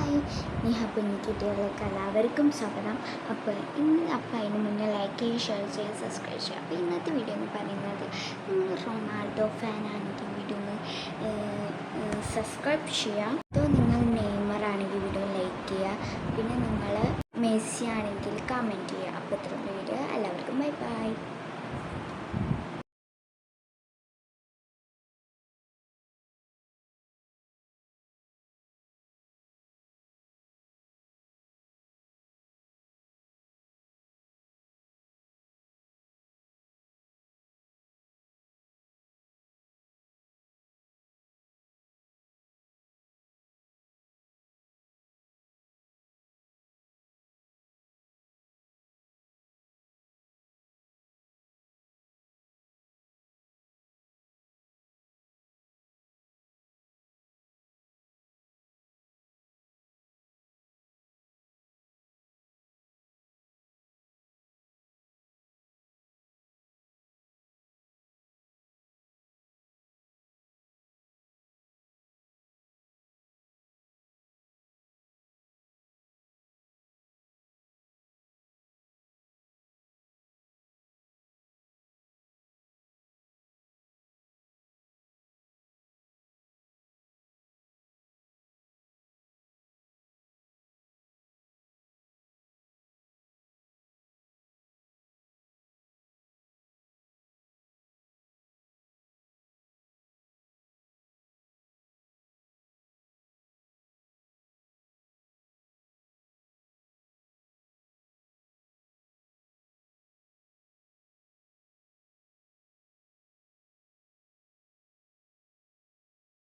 Hi കുട്ടികളിലേക്ക് എല്ലാവർക്കും സ്വാഗതം. അപ്പോൾ അതിന് മുന്നേ ലൈക്ക് ചെയ്യുക, ഷെയർ ചെയ്യുക, സബ്സ്ക്രൈബ് ചെയ്യുക. അപ്പോൾ ഇന്നത്തെ വീഡിയോ എന്ന് പറയുന്നത് നിങ്ങൾ റൊണാൾഡോ ഫാനാണെങ്കിൽ വീഡിയോ ഒന്ന് സബ്സ്ക്രൈബ് ചെയ്യുക. അപ്പോൾ നിങ്ങൾ നെയ്മർ ആണെങ്കിൽ വീഡിയോ ലൈക്ക് ചെയ്യുക. പിന്നെ നിങ്ങൾ മെസ്സി ആണെങ്കിൽ കമൻറ്റ് ചെയ്യുക. അപ്പോൾ ഇത്രയും